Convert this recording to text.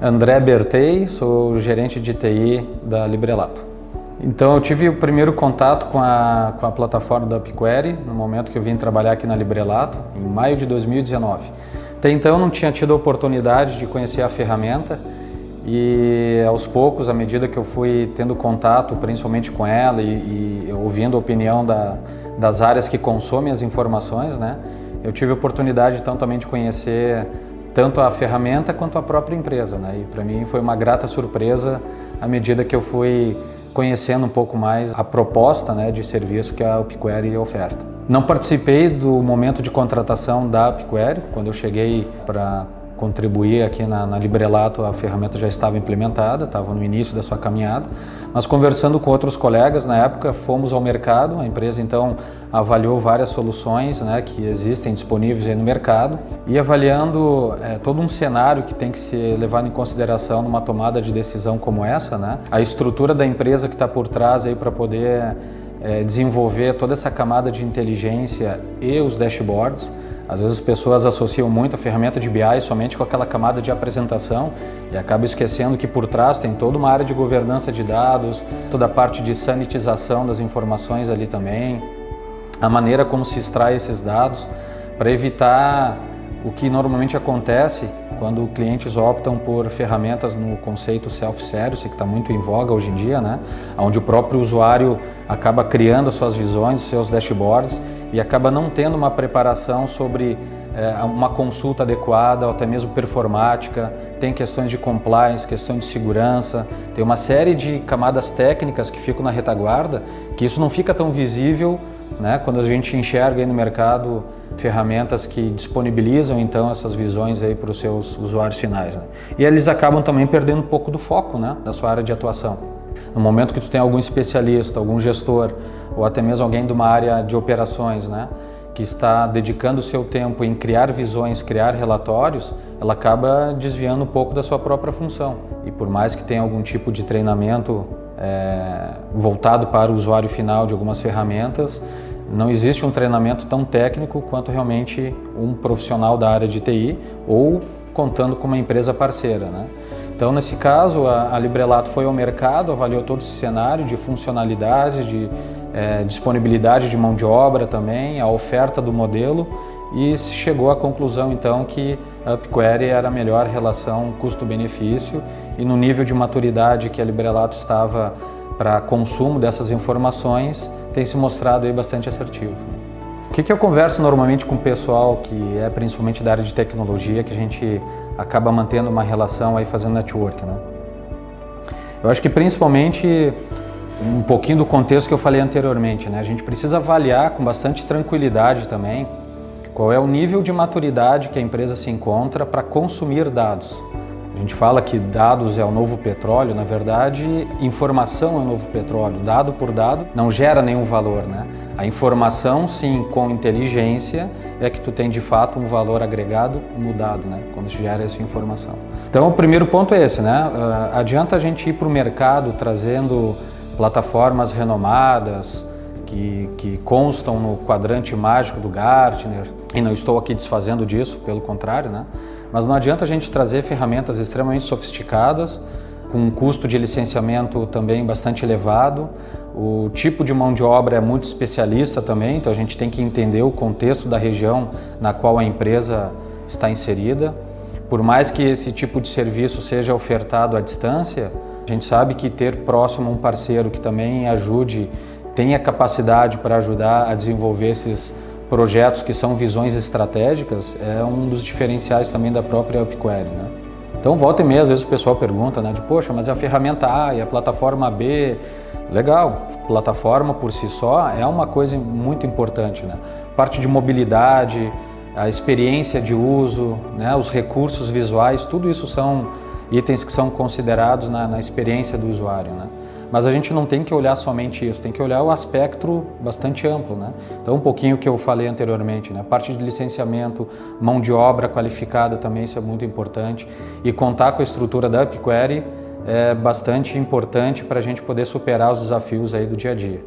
André Bertei, sou gerente de TI da Librelato. Então eu tive o primeiro contato com a plataforma da UpQuery no momento que eu vim trabalhar aqui na Librelato, em maio de 2019. Até então eu não tinha tido a oportunidade de conhecer a ferramenta e aos poucos, à medida que eu fui tendo contato principalmente com ela e ouvindo a opinião das áreas que consomem as informações, né, eu tive a oportunidade então também de conhecer tanto a ferramenta quanto a própria empresa, né? E para mim foi uma grata surpresa à medida que eu fui conhecendo um pouco mais a proposta, né, de serviço que a UpQuery oferta. Não participei do momento de contratação da UpQuery. Quando eu cheguei para contribuir aqui na Librelato, a ferramenta já estava implementada, estava no início da sua caminhada, mas conversando com outros colegas na época, fomos ao mercado. A empresa então avaliou várias soluções, né, que existem disponíveis aí no mercado, e avaliando todo um cenário que tem que ser levado em consideração numa tomada de decisão como essa, né, a estrutura da empresa que está por trás aí para poder desenvolver toda essa camada de inteligência e os dashboards. Às vezes as pessoas associam muito a ferramenta de BI somente com aquela camada de apresentação e acabam esquecendo que por trás tem toda uma área de governança de dados, toda a parte de sanitização das informações ali também, a maneira como se extrai esses dados para evitar o que normalmente acontece quando clientes optam por ferramentas no conceito self-service, que está muito em voga hoje em dia, né? Onde o próprio usuário acaba criando as suas visões, os seus dashboards e acaba não tendo uma preparação sobre uma consulta adequada ou até mesmo performática. Tem questões de compliance, questões de segurança, tem uma série de camadas técnicas que ficam na retaguarda, que isso não fica tão visível, né, quando a gente enxerga aí no mercado ferramentas que disponibilizam então essas visões aí para os seus usuários finais, né? E eles acabam também perdendo um pouco do foco, né, da sua área de atuação. No momento que tu tem algum especialista, algum gestor ou até mesmo alguém de uma área de operações, né, que está dedicando o seu tempo em criar visões, criar relatórios, ela acaba desviando um pouco da sua própria função. E por mais que tenha algum tipo de treinamento voltado para o usuário final de algumas ferramentas, não existe um treinamento tão técnico quanto realmente um profissional da área de TI ou contando com uma empresa parceira, né? Então, nesse caso, a Librelato foi ao mercado, avaliou todo esse cenário de funcionalidade, de disponibilidade de mão de obra também, a oferta do modelo, e chegou à conclusão então que a UpQuery era a melhor relação custo-benefício, e no nível de maturidade que a Librelato estava para consumo dessas informações, tem se mostrado aí bastante assertivo. O que eu converso normalmente com o pessoal que é principalmente da área de tecnologia, que a gente acaba mantendo uma relação aí fazendo network, né? Eu acho que principalmente um pouquinho do contexto que eu falei anteriormente, né? A gente precisa avaliar com bastante tranquilidade também qual é o nível de maturidade que a empresa se encontra para consumir dados. A gente fala que dados é o novo petróleo, na verdade, informação é o novo petróleo. Dado por dado não gera nenhum valor, né? A informação, sim, com inteligência, é que tu tem de fato um valor agregado no dado, né? Quando se gera essa informação. Então o primeiro ponto é esse, né? Adianta a gente ir para o mercado trazendo plataformas renomadas, que constam no quadrante mágico do Gartner, e não estou aqui desfazendo disso, pelo contrário, né? Mas não adianta a gente trazer ferramentas extremamente sofisticadas, com um custo de licenciamento também bastante elevado. O tipo de mão de obra é muito especialista também, então a gente tem que entender o contexto da região na qual a empresa está inserida. Por mais que esse tipo de serviço seja ofertado à distância, a gente sabe que ter próximo um parceiro que também ajude, tenha capacidade para ajudar a desenvolver esses projetos que são visões estratégicas, é um dos diferenciais também da própria UpQuery, né? Então, volta e meia, às vezes o pessoal pergunta, né, de poxa, mas a ferramenta A e a plataforma B, legal, plataforma por si só é uma coisa muito importante, né? Parte de mobilidade, a experiência de uso, né, os recursos visuais, tudo isso são itens que são considerados na experiência do usuário, né? Mas a gente não tem que olhar somente isso, tem que olhar o aspecto bastante amplo, né? Então, um pouquinho que eu falei anteriormente, né? A parte de licenciamento, mão de obra qualificada também, isso é muito importante. E contar com a estrutura da UpQuery é bastante importante para a gente poder superar os desafios aí do dia a dia.